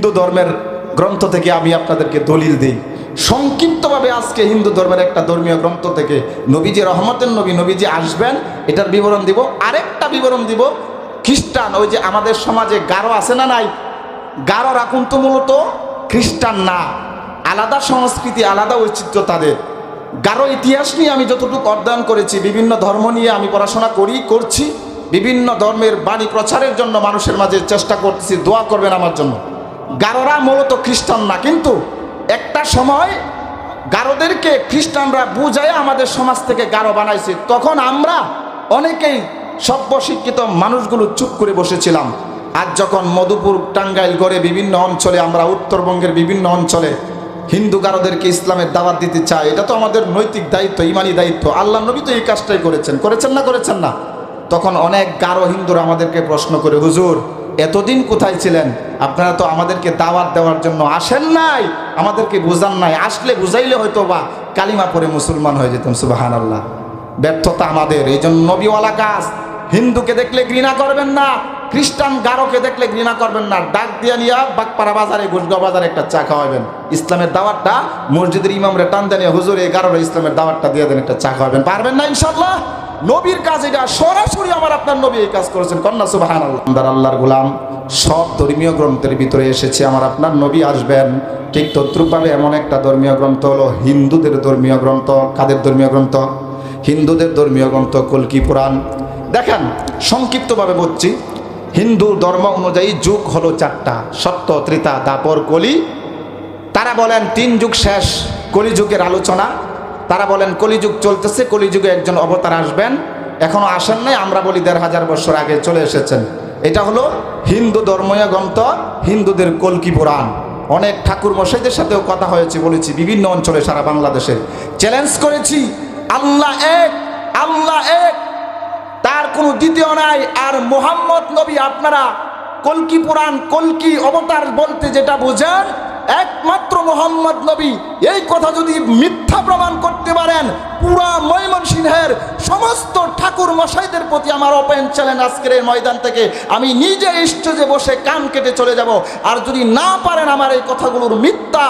হিন্দু ধর্মের গ্রন্থ থেকে আমি আপনাদেরকে দলিল দিই সংক্ষিপ্তভাবে। আজকে হিন্দু ধর্মের একটা ধর্মীয় গ্রন্থ থেকে নবীজি রহমতের নবী, নবীজি আসবেন, এটার বিবরণ দিব। আরেকটা বিবরণ দিব খ্রিস্টান, ওই যে আমাদের সমাজে গারো আছে না নাই, গারোরা কিন্তু মূলত খ্রিস্টান না, আলাদা সংস্কৃতি, আলাদা ঐচিত্র্য তাদের। গারো ইতিহাস নিয়ে আমি যতটুকু অধ্যয়ন করেছি, বিভিন্ন ধর্ম নিয়ে আমি পড়াশোনা করছি, বিভিন্ন ধর্মের বাণী প্রচারের জন্য মানুষের মাঝে চেষ্টা করতেছি, দোয়া করবেন আমার জন্য। গারোরা মূলত খ্রিস্টান না, কিন্তু একটা সময় গারোদেরকে খ্রিস্টানরা বুঝায় আমাদের সমাজ থেকে গারো বানাইছে। তখন আমরা অনেকেই সভ্য শিক্ষিত মানুষগুলো চুপ করে বসেছিলাম। আজ যখন মধুপুর, টাঙ্গাইল, গড়ে বিভিন্ন অঞ্চলে, আমরা উত্তরবঙ্গের বিভিন্ন অঞ্চলে হিন্দু গারোদেরকে ইসলামের দাওয়াত দিতে চাই, এটা তো আমাদের নৈতিক দায়িত্ব, ইমানি দায়িত্ব। আল্লাহ নবী তো এই কাজটাই করেছেন না? তখন অনেক গারো হিন্দুরা আমাদেরকে প্রশ্ন করে, হুজুর এতদিন কোথায় ছিলেন? আপনারা তো আমাদেরকে দাওয়াত দেওয়ার জন্য আসেন নাই, আমাদেরকে বুঝান নাই, আসলে বুঝাইলে হয়তো বা কালিমা পড়ে মুসলমান হয়ে যেতাম। সুবহানাল্লাহ, ব্যর্থতা আমাদের। এই জন্য নবীওয়ালা কাজ। হিন্দুকে দেখলে ঘৃণা করবেন না, খ্রিস্টান গারোকে দেখলে ঘৃণা করবেন না, ডাক দিয়া নিয়া বাগপাড়া বাজারে, গুসগাঁও বাজারে একটা চা খাওয়াবেন, ইসলামের দাওয়াতটা মসজিদের ইমামরে টান দেন, হুজুর এই গারোরা ইসলামের দাওয়াতটা দিয়ে দেন, একটা চা খাওয়াবেন। পারবেন না ইনশাআল্লাহ? নবীর কাজ এটা, সরাসরি আমার আপনার নবী এই কাজ করেছেন। কন্যা সুবহানাল্লাহ। আল্লাহর গোলাম, সব ধর্মীয় গ্রন্থের ভিতরে এসেছে আমার আপনার নবী আসবেন। ঠিক তদ্রূপভাবে এমন একটা ধর্মীয় গ্রন্থ হলো হিন্দুদের ধর্মীয় গ্রন্থ। কাদের ধর্মীয় গ্রন্থ? হিন্দুদের ধর্মীয় গ্রন্থ কল্কি পুরাণ। দেখেন সংক্ষিপ্তভাবে বলছি, হিন্দু ধর্ম অনুযায়ী যুগ হলো চারটা: সত্য, ত্রেতা, দ্বাপর, কলি। তারা বলেন 3 যুগ শেষ, কলিযুগের আলোচনা। তারা বলেন কলিযুগ চলতেছে, কলিযুগে একজন অবতার আসবেন, এখনো আসেন নাই, আমরা বলি 1500 বছর আগে চলে এসেছেন। এটা হলো হিন্দু ধর্মীয় গ্রন্থ, হিন্দুদের কল্কি পুরাণ। অনেক ঠাকুর মশাইদের সাথেও কথা হয়েছে, বলেছি বিভিন্ন অঞ্চলে, সারা বাংলাদেশে চ্যালেঞ্জ করেছি, আল্লাহ এক, আল্লাহ এক, তার কোনো দ্বিতীয় নাই। আর মুহাম্মদ নবী, আপনারা কল্কি পুরাণ, কল্কি অবতার বলতে যেটা বোঝেন, একমাত্র মুহাম্মদ নবী। এই কথা যদি মিথ্যা প্রমাণ করতে পারেন, পুরা ময়মনসিংহের সমস্ত ঠাকুর মশাইদের প্রতি আমার ওপেন চ্যালেঞ্জ আজকের এই ময়দান থেকে। আমি নিজে স্টেজে বসে কান কেটে চলে যাব। আর যদি না পারেন আমার এই কথাগুলোর মিথ্যা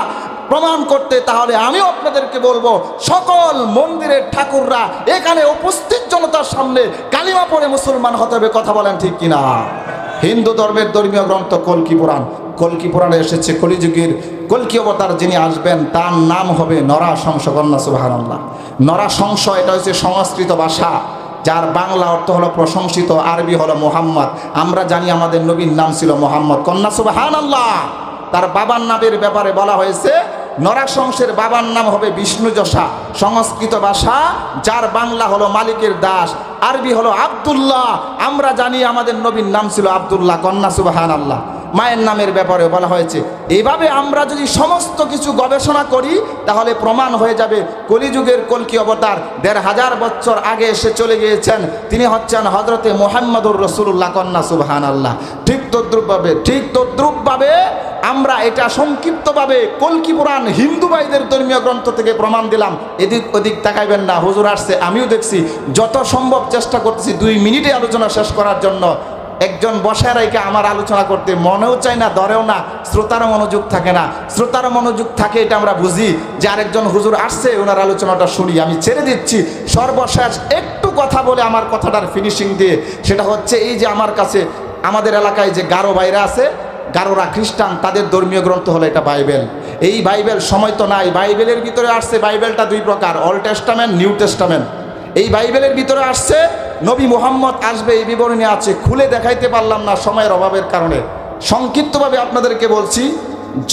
প্রমাণ করতে, তাহলে আমিও আপনাদেরকে বলবো, সকল মন্দিরের ঠাকুররা এখানে উপস্থিত জনতার সামনে কালিমা পড়ে মুসলমান হতে হবে। কথা বলেন ঠিক কিনা? হিন্দু ধর্মের ধর্মীয় গ্রন্থ কল্কি পুরাণ। কল্কি পুরাণে এসেছে কলিযুগের কল্কি অবতার যিনি আসবেন, তার নাম হবে নরাশংস। কন্যা সুবহানাল্লাহ। নরাশংস এটা হচ্ছে সংস্কৃত ভাষা, যার বাংলা অর্থ হলো প্রশংসিত, আরবি হলো মুহাম্মদ। আমরা জানি আমাদের নবীর নাম ছিল মুহাম্মদ। কন্যা সুবহানাল্লাহ। তার বাবার নামের ব্যাপারে বলা হয়েছে, নরাশংসের বাবার নাম হবে বিষ্ণুযশা, সংস্কৃত ভাষা, যার বাংলা হলো মালিকের দাস, আরবি হলো আব্দুল্লাহ। আমরা জানি আমাদের নবীর নাম ছিল আব্দুল্লাহ। কন্যা সুবহানাল্লাহ। মায়ের নামের ব্যাপারে বলা হয়েছে। এইভাবে আমরা যদি সমস্ত কিছু গবেষণা করি, তাহলে প্রমাণ হয়ে যাবে কলিযুগের কল্কি অবতার 1500 বছর আগে এসে চলে গিয়েছেন। তিনি হচ্ছেন হযরতে মুহাম্মদুর রাসূলুল্লাহ। কন্যা সুবহানাল্লাহ। ঠিক তদ্রূপভাবে আমরা এটা সংক্ষিপ্তভাবে কল্কি পুরাণ হিন্দু ভাইদের ধর্মীয় গ্রন্থ থেকে প্রমাণ দিলাম। এদিক ওদিক তাকাইবেন না, হুজুর আসছে, আমিও দেখছি, যত সম্ভব চেষ্টা করতেছি 2 মিনিটে আলোচনা শেষ করার জন্য। একজন বসায় রেখে আমার আলোচনা করতে মনেও চায় না, ধরেও না, শ্রোতারও মনোযোগ থাকে না। শ্রোতারও মনোযোগ থাকে এটা আমরা বুঝি, যে আরেকজন হুজুর আসছে, ওনার আলোচনাটা শুনি। আমি ছেড়ে দিচ্ছি। সর্বশেষ একটু কথা বলে আমার কথাটার ফিনিশিং দিয়ে, সেটা হচ্ছে এই যে আমার কাছে, আমাদের এলাকায় যে গারো ভাইরা আছে, গারোরা খ্রিস্টান, তাদের ধর্মীয় গ্রন্থ হলো এটা বাইবেল। এই বাইবেল সময় তো নাই, বাইবেলের ভিতরে আসছে, বাইবেলটা 2 প্রকার, ওল্ড টেস্টামেন্ট, নিউ টেস্টামেন্ট। এই বাইবেলের ভিতরে আসছে নবী মুহাম্মদ আসবে, এই বিবরণী আছে, খুলে দেখাইতে পারলাম না সময়ের অভাবের কারণে। সংক্ষিপ্তভাবে আপনাদেরকে বলছি,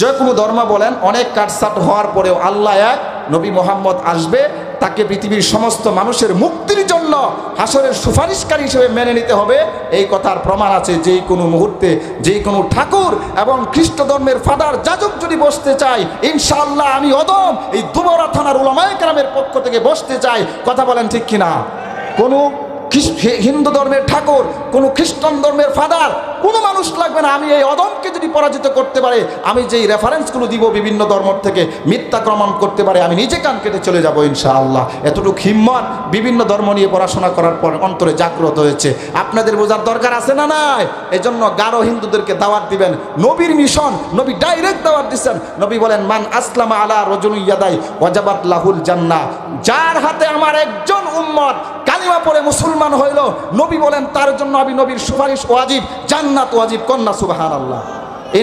যে কোনো ধর্ম বলেন, অনেক কাটছাট হওয়ার পরেও আল্লাহ এক, নবী মুহাম্মদ আসবে, তাকে পৃথিবীর সমস্ত মানুষের মুক্তির জন্য হাসরের সুপারিশকারী হিসেবে মেনে নিতে হবে। এই কথার প্রমাণ আছে। যেই কোনো মুহূর্তে যেই কোনো ঠাকুর এবং খ্রিস্ট ধর্মের ফাদার যাজক যদি বসতে চাই, ইনশাআল্লাহ আমি অদম এই দুবরা থানার উলামায়ে কেরামের পক্ষ থেকে বসতে চাই। কথা বলেন ঠিক কিনা? কোনো হিন্দু ধর্মের ঠাকুর, কোনো খ্রিস্টান ধর্মের ফাদার কোনো মানুষ লাগবে না। আমি এই অদমকে যদি পরাজিত করতে পারে, আমি যেই রেফারেন্সগুলো দিব বিভিন্ন ধর্ম থেকে মিথ্যা প্রমাণ করতে পারে, আমি নিজে কান কেটে চলে যাব ইনশাআল্লাহ। এতটুকু হিম্মত বিভিন্ন ধর্ম নিয়ে পড়াশোনা করার পর অন্তরে জাগ্রত হয়েছে। আপনাদের বোঝার দরকার আছে না নাই? এজন্য গারো হিন্দুদেরকে দাওয়াত দিবেন। নবীর মিশন, নবী ডাইরেক্ট দাওয়াত দিচ্ছেন। নবী বলেন, মান আসলামা আলা রাজুলিন ইয়াদাই ওয়াজাবাত লাহুল জান্নাহ। যার হাতে আমার একজন উম্মত কালিমা পড়ে মুসলমান হইল, নবী বলেন তার জন্য আমি নবীর সুপারিশ ওয়াজিব, জান্নাত ওয়াজিব। কন্যা সুবহানাল্লাহ।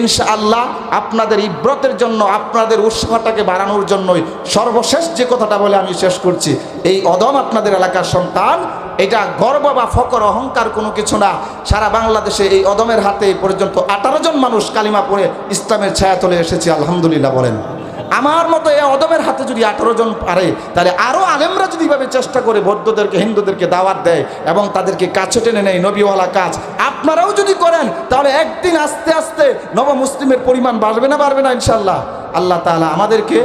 ইনশাআল্লাহ আপনাদের ইব্রতের জন্য, আপনাদের উৎসাহটাকে বাড়ানোর জন্যই সর্বশেষ যে কথাটা বলে আমি শেষ করছি। এই অদম আপনাদের এলাকার সন্তান, এটা গর্ব বা ফকর অহংকার কোনো কিছু না। সারা বাংলাদেশে এই অদমের হাতে পর্যন্ত 18 জন মানুষ কালিমা পড়ে ইসলামের ছায়া তলে এসেছে, আলহামদুলিল্লাহ বলেন। আমার মতো এই অদমের হাতে যদি 18 জন পারে, তাহলে আরও আলেমরা যদি ভাবে চেষ্টা করে বৌদ্ধদেরকে, হিন্দুদেরকে দাওয়াত দেয় এবং তাদেরকে কাছে টেনে নেয় নবীওয়ালা কাজ, আপনারাও যদি করেন, তাহলে একদিন আস্তে আস্তে নব মুসলিমের পরিমাণ বাড়বে না, বাড়বে না ইনশাল্লাহ। আল্লাহ তাআলা আমাদেরকে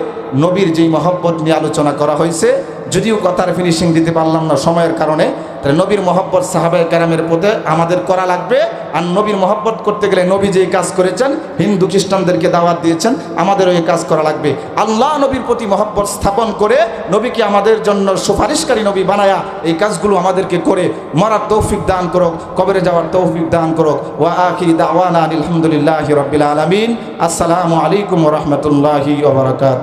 নবীর যেই মহব্বত নিয়ে আলোচনা করা হয়েছে, যদিও কথার ফিনিশিং দিতে পারলাম না সময়ের কারণে, তাহলে নবীর মহব্বত সাহাবায়ে কেরামের প্রতি আমাদের করা লাগবে। আর নবীর মহব্বত করতে গেলে নবী যেই কাজ করেছেন, হিন্দু খ্রিস্টানদেরকে দাওয়াত দিয়েছেন, আমাদেরও এই কাজ করা লাগবে। আল্লাহ নবীর প্রতি মহব্বত স্থাপন করে নবীকে আমাদের জন্য সুপারিশকারী নবী বানায়া এই কাজগুলো আমাদেরকে করে মরার তৌফিক দান করুক, কবরে যাওয়ার তৌফিক দান করুক। ওয়া আখিরি দাওয়ানা আলহামদুলিল্লাহি রাব্বিল আলামিন। আসসালামু আলাইকুম ওয়া রাহমাতুল্লাহি ওয়া বারাকাতুহু।